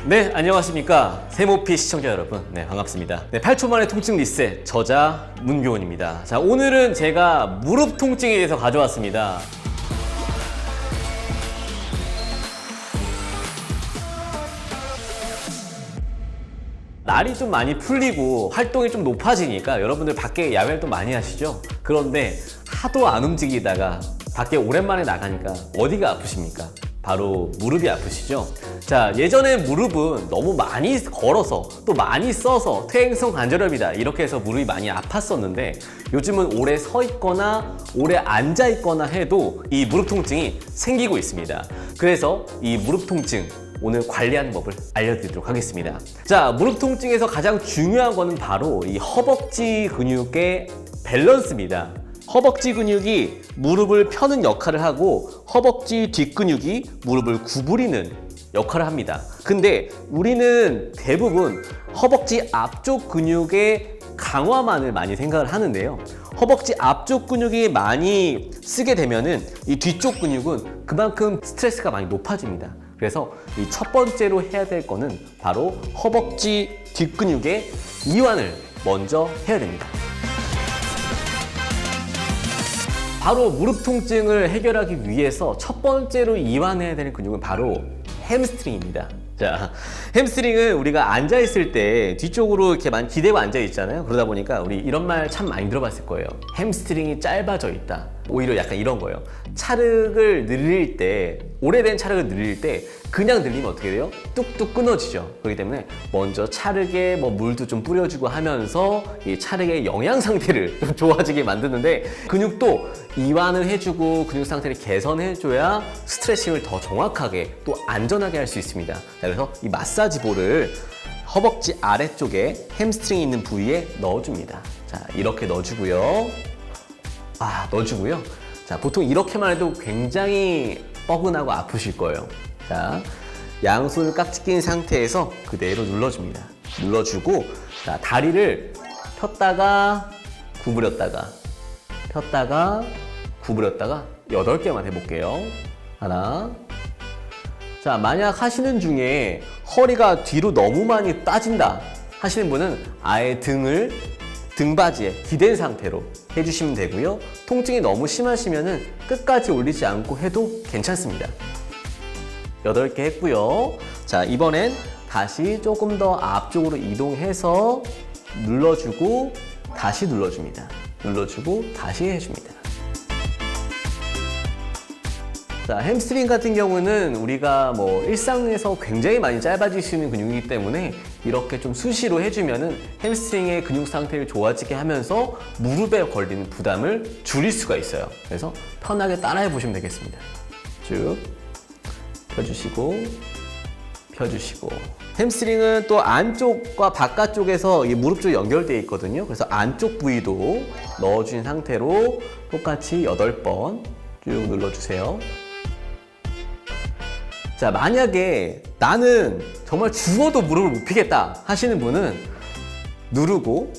네, 안녕하십니까. 세모피 시청자 여러분. 네, 반갑습니다. 네, 8초 만에 통증 리셋, 저자 문교훈입니다. 자, 오늘은 제가 무릎 통증에 대해서 가져왔습니다. 날이 좀 많이 풀리고 활동이 좀 높아지니까 여러분들 밖에 야외 활동 많이 하시죠? 그런데 하도 안 움직이다가 밖에 오랜만에 나가니까 어디가 아프십니까? 바로 무릎이 아프시죠? 자, 예전에 무릎은 너무 많이 걸어서 또 많이 써서 퇴행성 관절염이다 이렇게 해서 무릎이 많이 아팠었는데 요즘은 오래 서 있거나 오래 앉아 있거나 해도 이 무릎 통증이 생기고 있습니다. 그래서 이 무릎 통증 오늘 관리하는 법을 알려드리도록 하겠습니다. 자, 무릎 통증에서 가장 중요한 거는 바로 이 허벅지 근육의 밸런스입니다. 허벅지 근육이 무릎을 펴는 역할을 하고 허벅지 뒷근육이 무릎을 구부리는 역할을 합니다. 근데 우리는 대부분 허벅지 앞쪽 근육의 강화만을 많이 생각을 하는데요. 허벅지 앞쪽 근육이 많이 쓰게 되면은 이 뒤쪽 근육은 그만큼 스트레스가 많이 높아집니다. 그래서 이 첫 번째로 해야 될 거는 바로 허벅지 뒷근육의 이완을 먼저 해야 됩니다. 바로 무릎 통증을 해결하기 위해서 첫 번째로 이완해야 되는 근육은 바로 햄스트링입니다. 자, 햄스트링은 우리가 앉아있을 때 뒤쪽으로 이렇게 많이 기대고 앉아있잖아요. 그러다 보니까 우리 이런 말 참 많이 들어봤을 거예요. 햄스트링이 짧아져 있다. 오히려 약간 이런 거예요. 찰흙을 늘릴 때, 오래된 찰흙을 늘릴 때 그냥 늘리면 어떻게 돼요? 뚝뚝 끊어지죠. 그렇기 때문에 먼저 찰흙에 물도 좀 뿌려주고 하면서 이 찰흙의 영양 상태를 좀 좋아지게 만드는데 근육도 이완을 해주고 근육 상태를 개선해줘야 스트레칭을 더 정확하게 또 안전하게 할 수 있습니다. 자, 그래서 이 마사지 볼을 허벅지 아래쪽에 햄스트링이 있는 부위에 넣어줍니다. 자, 이렇게 넣어주고요. 넣어주고요. 자, 보통 이렇게만 해도 굉장히 뻐근하고 아프실 거예요. 자, 양손을 깍지 낀 상태에서 그대로 눌러줍니다. 눌러주고, 자, 다리를 폈다가 구부렸다가 폈다가 구부렸다가 8개만 해볼게요. 하나. 자, 만약 하시는 중에 허리가 뒤로 너무 많이 빠진다 하시는 분은 아예 등을 등받이에 기댄 상태로 해주시면 되고요. 통증이 너무 심하시면 끝까지 올리지 않고 해도 괜찮습니다. 8개 했고요. 자, 이번엔 다시 조금 더 앞쪽으로 이동해서 눌러주고 다시 눌러줍니다. 눌러주고 다시 해줍니다. 자, 햄스트링 같은 경우는 우리가 일상에서 굉장히 많이 짧아질 수 있는 근육이기 때문에 이렇게 좀 수시로 해주면은 햄스트링의 근육 상태를 좋아지게 하면서 무릎에 걸리는 부담을 줄일 수가 있어요. 그래서 편하게 따라해 보시면 되겠습니다. 쭉 펴주시고 펴주시고. 햄스트링은 또 안쪽과 바깥쪽에서 이 무릎 쪽 연결되어 있거든요. 그래서 안쪽 부위도 넣어준 상태로 똑같이 8번 쭉 눌러주세요. 자, 만약에 나는 정말 죽어도 무릎을 못 펴겠다 하시는 분은 누르고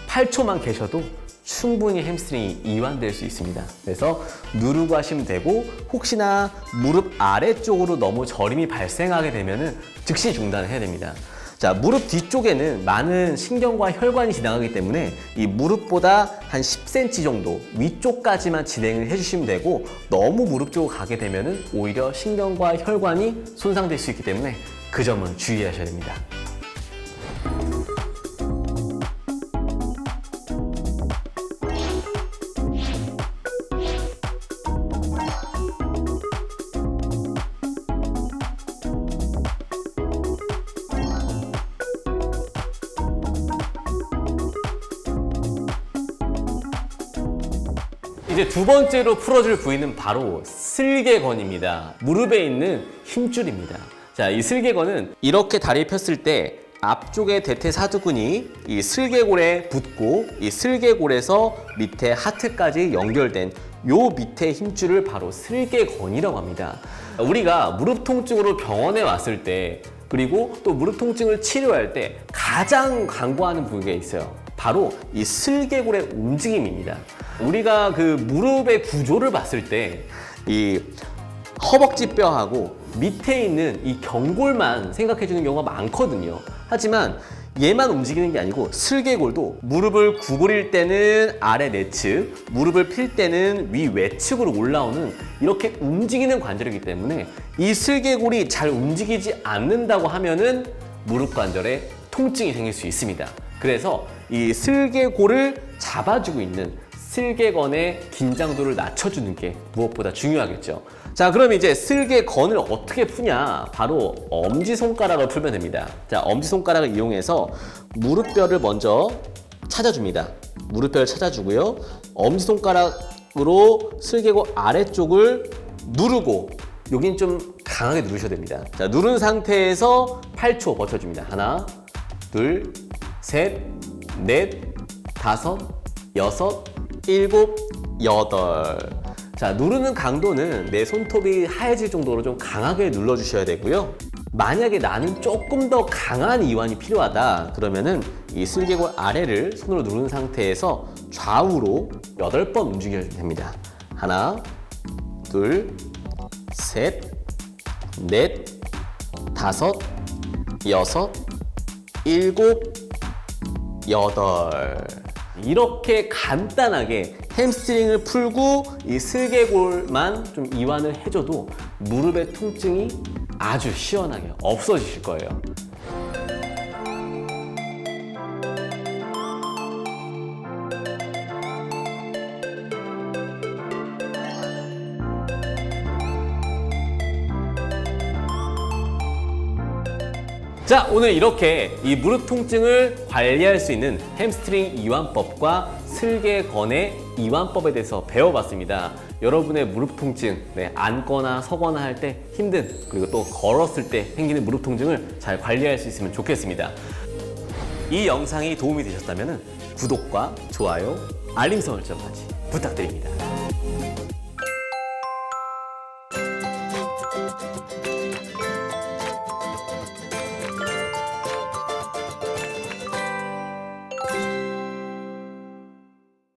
8초만 계셔도 충분히 햄스트링이 이완될 수 있습니다. 그래서 누르고 하시면 되고 혹시나 무릎 아래쪽으로 너무 저림이 발생하게 되면 즉시 중단을 해야 됩니다. 자, 무릎 뒤쪽에는 많은 신경과 혈관이 지나가기 때문에 이 무릎보다 한 10cm 정도 위쪽까지만 진행을 해주시면 되고 너무 무릎 쪽으로 가게 되면 오히려 신경과 혈관이 손상될 수 있기 때문에 그 점은 주의하셔야 됩니다. 이제 두 번째로 풀어줄 부위는 바로 슬개건입니다. 무릎에 있는 힘줄입니다. 자, 이 슬개건은 이렇게 다리를 폈을 때 앞쪽에 대퇴사두근이 이 슬개골에 붙고 이 슬개골에서 밑에 하트까지 연결된 요 밑에 힘줄을 바로 슬개건이라고 합니다. 우리가 무릎 통증으로 병원에 왔을 때 그리고 또 무릎 통증을 치료할 때 가장 간과하는 부위가 있어요. 바로 이 슬개골의 움직임입니다. 우리가 그 무릎의 구조를 봤을 때 이 허벅지 뼈하고 밑에 있는 이 경골만 생각해 주는 경우가 많거든요. 하지만 얘만 움직이는 게 아니고 슬개골도 무릎을 구부릴 때는 아래 내측, 무릎을 필 때는 위 외측으로 올라오는 이렇게 움직이는 관절이기 때문에 이 슬개골이 잘 움직이지 않는다고 하면은 무릎 관절에 통증이 생길 수 있습니다. 그래서 이 슬개골을 잡아주고 있는 슬개건의 긴장도를 낮춰주는 게 무엇보다 중요하겠죠. 자, 그럼 이제 슬개건을 어떻게 푸냐? 바로 엄지손가락을 풀면 됩니다. 자, 엄지손가락을 이용해서 무릎뼈를 먼저 찾아줍니다. 무릎뼈를 찾아주고요. 엄지손가락으로 슬개골 아래쪽을 누르고, 여긴 좀 강하게 누르셔야 됩니다. 자, 누른 상태에서 8초 버텨줍니다. 하나, 둘, 셋, 넷, 다섯, 여섯, 일곱, 여덟. 자, 누르는 강도는 내 손톱이 하얘질 정도로 좀 강하게 눌러주셔야 되고요. 만약에 나는 조금 더 강한 이완이 필요하다 그러면은 이 슬개골 아래를 손으로 누른 상태에서 좌우로 8번 움직여주면 됩니다. 하나, 둘, 셋, 넷, 다섯, 여섯, 일곱, 여덟. 이렇게 간단하게 햄스트링을 풀고 이 슬개골만 좀 이완을 해줘도 무릎의 통증이 아주 시원하게 없어지실 거예요. 자, 오늘 이렇게 이 무릎 통증을 관리할 수 있는 햄스트링 이완법과 슬개건의 이완법에 대해서 배워봤습니다. 여러분의 무릎 통증, 앉거나 서거나 할 때 힘든, 그리고 또 걸었을 때 생기는 무릎 통증을 잘 관리할 수 있으면 좋겠습니다. 이 영상이 도움이 되셨다면 구독과 좋아요, 알림 설정까지 부탁드립니다.